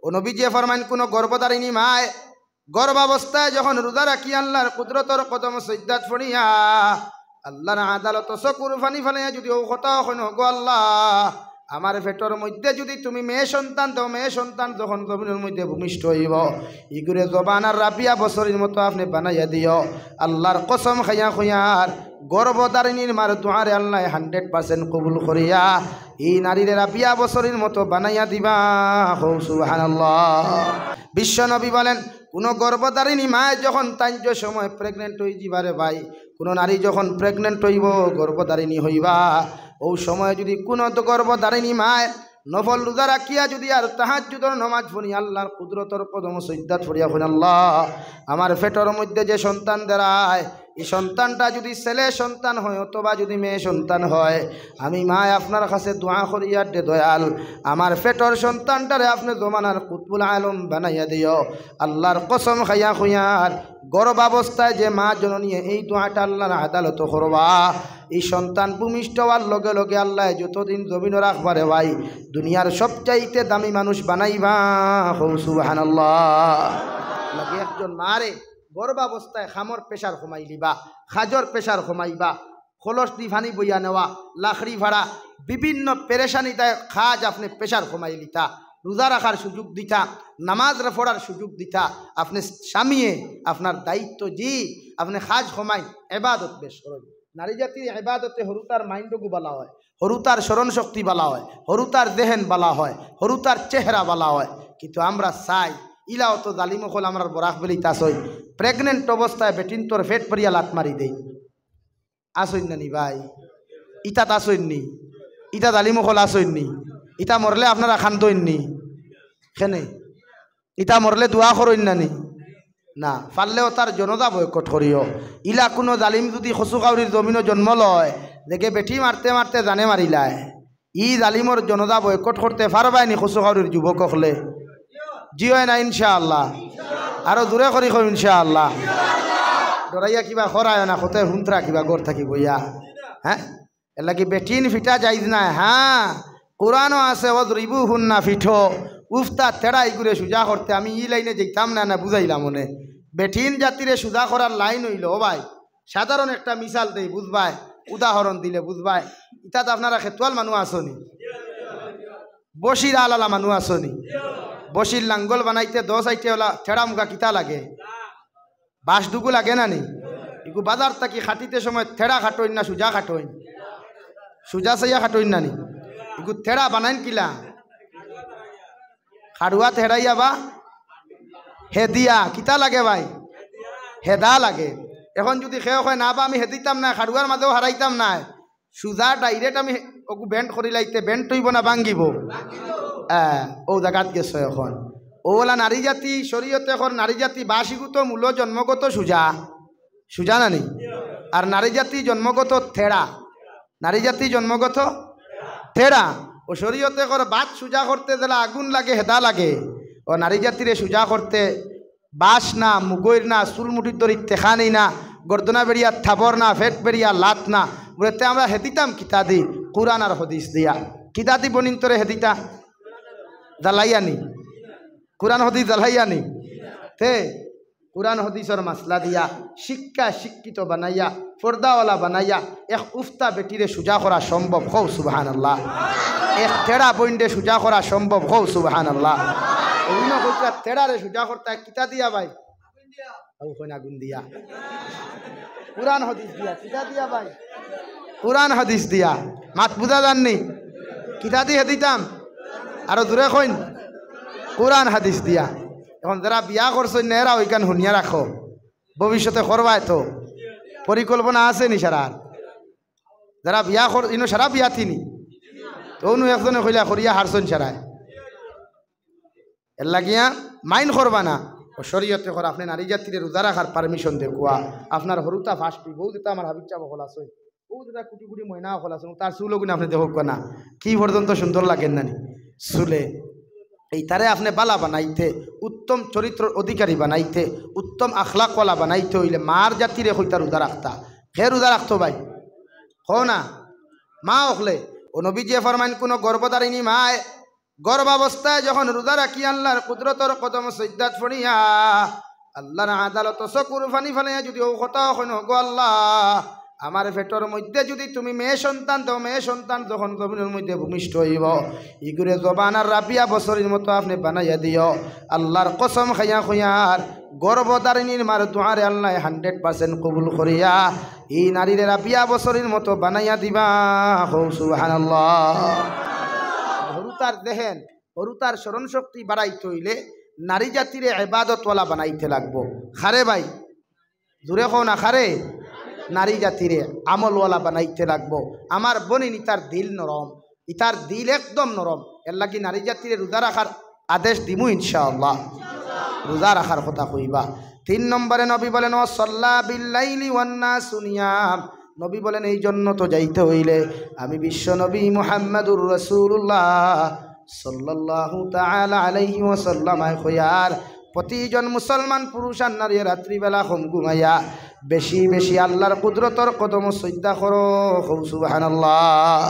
ও নবীজি ফরমান কোন গর্ভধারিণী মায় গর্ভাবস্থায় যখন রোজা রাখি আল্লাহর কুদরতর কদম সজ্জাত ফড়িয়া আল্লাহর আদালত চকুর ফানি ফালিয়া যদি ও কথা হন গো আল্লাহ আমার পেটর মধ্যে যদি তুমি মেয়ে সন্তান দাও, মেয়ে সন্তান যখন জমিনের মধ্যে ভূমিষ্ঠ হইব ইগুরে জবান আর রাবিয়া বছরের মতো আপনি বানাইয়া দিও। আল্লাহর কসম খাইয়া খুঁয়ার গর্ভধারিণীর মার দুয়ারে আল্লাহ 100% কবুল করিয়া এই নারীর রাবিয়া বছরের মতো বানাইয়া দিবা। সুবহানাল্লাহ। বিশ্ব নবী বলেন কোনো গর্ভধারিণী মায় যখন তাঞ্জ সময় প্রেগনেন্ট হয়ে যাবারে ভাই, কোনো নারী যখন প্রেগনেন্ট হইব গর্ভধারিণী হইবা ও সময় যদি কোনো গর্ভধারিণী মায় নফল রোজা রাখিয়া যদি আর তাহাজ্জুদের নামাজ পড়ি আল্লাহর কুদরতর কদম সজ্জাত ফড়িয়া কইন আল্লাহ আমার পেটের মধ্যে যে সন্তান দাঁড়ায় এই সন্তানটা যদি ছেলে সন্তান হয় অথবা যদি মেয়ে সন্তান হয় আমি মা আপনার কাছে দোয়া করিয়া দে দয়াল আমার পেটের সন্তানটারে আপনি জমানার কুতুবুল আলম বানাইয়া দিও। আল্লাহর কসম খাইয়া খুঁয়ার গর্ভাবস্থায় যে মা জননী এই দোয়াটা আল্লাহর আদালত করবা এই সন্তান ভূমিষ্ঠ হওয়ার লগে লগে আল্লাহ যতদিন জমিন রাখবারে ভাই দুনিয়ার সবচাইতে দামি মানুষ বানাইবা। সুবহানাল্লাহ। লাগে একজন মারে গর্ভাবস্থায় খামর প্রেশার কমাই লিবা, খাজর প্রেশার কমাইবা, খলস দি ফানি বইয়া নেওয়া, লাখড়ি ভাড়া বিভিন্ন পেরেশানিতায় খাজ আপনি প্রেশার কমাই লিতা, রোজা রাখার সুযোগ দিতা, নামাজ পড়ার সুযোগ দিতা, আপনি স্বামীয়ে আপনার দায়িত্ব জি আপনি খাজ কমাই এবাদত বেশ করেন। নারী জাতির এবাদতে হরুতার মাইন্ডগু বালা হয়, হরুতার স্মরণ শক্তি বালা হয়, হরুতার দেহেন বালা হয়, হরুতার চেহারা বালা হয়। কিন্তু আমরা চাই ইলাও তো জালিমকল আমরা বরাক বেলি তাসই প্রেগনেন্ট অবস্থায় বেটিন তোর ফেট পরিয়া লাত মারি দেই আসইন না নি ভাই, ইটা আসইন নি, ইটা জালিমকল আসইন নি, ইটা মরলে আপনারা খান্তইন নি খেনে, ইটা মরলে দোয়া করইন না নি না পারলেও তার জনতা বয়কট করিও। ইলা কোনো জালিম যদি খসুকাউরির জমিনও জন্ম লয় দেখে বেটি মারতে মারতে জানে মারিলায় ই জালিমর জনতা বয়কট করতে পারবাই নি খসুকাউরির যুবক হলে জি হয় না ইনশাআল্লাহ। আরো দূরে করি কম ইনশাআল্লাহ। ডরাইয়া কিবা খরায় না কত হুন্তরা কিবা গড় থাকি বইয়া হ্যাঁ এর লাগি বেটিন ফিটা যাইজ না। হ্যাঁ কোরআনও আছে ওদরিবু হুন্না ফিঠো উফতা তেড়াই করে সুজা করতে আমি ই লাইনে যেতাম না না বুঝাইলাম মনে বেঠিন জাতিরে সুজা করার লাইন হইল ও ভাই সাধারণ একটা মিসাল দেই বুঝবাই, উদাহরণ দিলে বুঝবাই। ইতাত আপনারা খেতুয়াল মানুষ আসনি, বসির আলালা মানুষ আসনি, বসির লাঙ্গল বানাইতে 10 আইটে ওলা ছেড়া মুখা কিতা লাগে বাঁশ দুগু লাগে না নি ইগু বাজার থাকি খাটিতে সময় থেড়া খাটোইন না সুজা খাটোইন, সুজা সাইয়া খাটোইন না নি ইগু থেড়া বানাইন কিলা খাড়ুয়া থেড়াইয়া বা হেদিয়া কিতা লাগে ভাই হেদা লাগে। এখন যদি খেয়ে হয় না বা আমি হেদিতাম না খাড়ুয়ার মাঝেও হারাইতাম না সুজা ডাইরেক্ট আমি ওকু বেন্ড করি লাইতে বেন্ড হইব না ভাঙ্গিব ও জায়গাত গেছে। এখন ওলা নারী জাতি শরীয়তে এখন নারী জাতি বাসিগুত মূল জন্মগত সুজা সুজা নানি আর নারী জাতি জন্মগত থেড়া, নারী জাতি জন্মগত থেড়া। ও শরীয়তে করে বাত সুজা করতে দিলে আগুন লাগে হেদা লাগে, ও নারী জাতিরে সুজা করতে বাস না মুগৈর না চুলমুটির দড়ি তেখা নেই না গর্দনা বেরিয়া থাবর না ফেট বেরিয়া লাত না বলতে আমরা হেদিতাম কিতা দি কুরআন আর হদিস দিয়া কিতা দি বনিন তোরে হেদিতা জ্বালাইয়ানি কুরআন হদিস জ্বালাইয়ানি তে কুরআন হদিসর মাসলা দিয়া শিক্ষা শিক্ষিত বানাইয়া পর্দাওয়ালা বানাইয়া এক উফতা বেটিরে সুজা করা সম্ভব। হও সুবহানাল্লাহ। এক তেড়া বইন্ডে সুজা করা সম্ভব। হও সুবহানাল্লাহ। অন্য কইতা তেড়ারে সুজা করতে কিতা দিয়া ভাই আগুন দিয়া কুরআন হদিস দিয়া কিতা দিয়া ভাই কুরআন হদিস দিয়া মাত বুঝা জাননি কিতা দিয়ে দিতাম আরো দূরে কইন কুরআন হাদিস দিয়া। এখন যারা বিয়া করছেন না এরা ওইখান শুনিয়া রাখো ভবিষ্যতে করবাই তো পরিকল্পনা আছে নি সারা যারা বিয়া কর ইনো সারা বিয়া তিনি তো অনু একজনে কইলা করিয়া হারছেন সারায় এর লাগিয়া মাইন করবা না ও শরীয়তে কর আপনি নারী জাতির রোজা রাখার পারমিশন দেখুয়া আপনার হরুতা ফাঁস পি বউ যেটা আমার হাবিব চাবো খোলা আছে ও যেটা কুটি কুটি ময়না খোলা আছে তার চুলগুলো আপনি দেখো না কি পর্যন্ত সুন্দর লাগেন না চুলে এই তারে আপনি বালা বানাইতে উত্তম চরিত্র অধিকারী বানাইতে উত্তম আখলাকওয়ালা বানাইতে হইলে মার জাতিরে হইতা রোজা রাখতা হে রোজা রাখতো ভাই হো না মা ওখলে ও নবী যে ফরমাইন কোনো গর্ভধারিণী মায় গর্ভাবস্থায় যখন রোজা রাখি আল্লাহর কুদরতর কদম সজ্জাত ফড়িয়া আল্লাহর আদালত চকুর ফানি ফালিয়া যদি ও কথা হইন গো আল্লাহ আমার পেটর মধ্যে যদি তুমি মেয়ে সন্তান দাও মেয়ে সন্তান যখন জমিনের মধ্যে ভূমিষ্ঠ হইব ইগুরে জবান আর রাবিয়া বছরের মতো আপনি বানাইয়া দিও আল্লাহর কসম খাইয়া খুঁয়ার গর্ভধারিণীর মার দুয়ারে আল্লাহ 100% কবুল করিয়া এই নারীর রাবিয়া বছরের মতো বানাইয়া দিবা সুবহানাল্লাহ। হরুতার দেখেন হরুতার স্মরণ শক্তি বাড়াইতে হইলে নারী জাতিরে ইবাদতওয়ালা বানাইতে লাগবো। খারে ভাই জোরে কও না খারে নারী জাতিরে আমলওয়ালা বানাইতে লাগবো। আমার বোনিন ইতার দিল নরম ইতার দিল একদম নরম এর লাগি নারী জাতিরে রোজা রাখার আদেশ দিমু ইনশাআল্লাহ। রোজা রাখার কথা কইবা। 3 নম্বরে নবী বলেন ও সাল্লা বিল্লাইলি ওয়ান নাসু নিয়াম। নবী বলেন এই জন্য তো যাইতে হইলে আমি বিশ্ব নবী মুহাম্মদুর রাসূলুল্লাহ সাল্লাল্লাহু তাআলা আলাইহি ওয়াসাল্লাম খয়ার প্রতিজন মুসলমান পুরুষ আর নারী রাত্রিবেলা কম ঘুমাইয়া বেশি বেশি আল্লাহর কুদরতর কদম সজ্জা করো সুবহানাল্লাহ।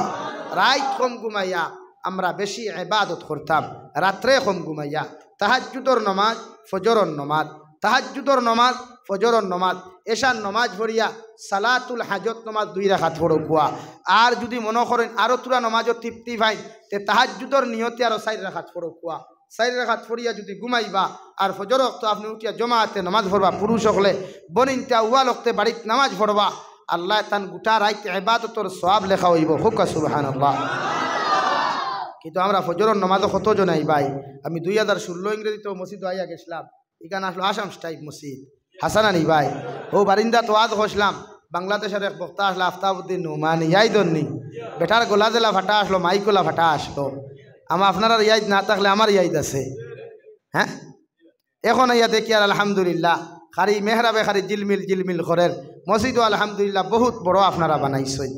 রাত কম ঘুমাইয়া আমরা বেশি ইবাদত করতাম রাত্রে কম ঘুমাইয়া তাহাজ্জুদর নামাজ ফজরের নামাজ তাহাজ্জুদর নামাজ ফজরের নামাজ এশার নামাজ পড়িয়া সালাতুল হাজত নামাজ 2 রাকাত পড়ো কুয়া। আর যদি মনে করেন আরো তুরা নামাজও তৃপ্তি ভাই তে তাহাজ্জুদর নিয়তে আরো 4 রাকাত পড়ো কুয়া। 4 রাকাত পড়িয়া যদি ঘুমাইবা আর ফজর ওয়াক্ত আপনি উঠিয়া জমাতে নামাজ পড়বা পুরুষ হলে বনিনটা উয়াল ওয়াক্তে বাড়িতে নামাজ পড়বা আল্লাহ তান গোটা রাত ইবাদতর সওয়াব লেখা হইব হুকা সুবহানাল্লাহ। কিন্তু আমরা ফজরের নামাজও কতজন আই ভাই আমি 2016 ইংরেজিতে মসজিদ আইয়া গেছিলাম এখানে আসলো আসাম টাইপ মসজিদ হাসান আলী ভাই ও বারিন্দা তো আজ হসলাম বাংলাদেশের এক বক্তা আসলো আফতাবউদ্দিন নোমানি ইয়াই দন্নি বেটার গোলা জেলা ফাটা আসলো মাইকোলা ফাটা আসলো আমার আপনারা ইয়াদ না থাকলে আমার ইয়াদ আছে হ্যাঁ। এখন ইয়া দেখি আর আলহামদুলিল্লাহ খারি মেহরাবে খারি জিলমিল জিলমিল করের মসজিদও আলহামদুলিল্লাহ বহুত বড় আপনারা বানাইছেন।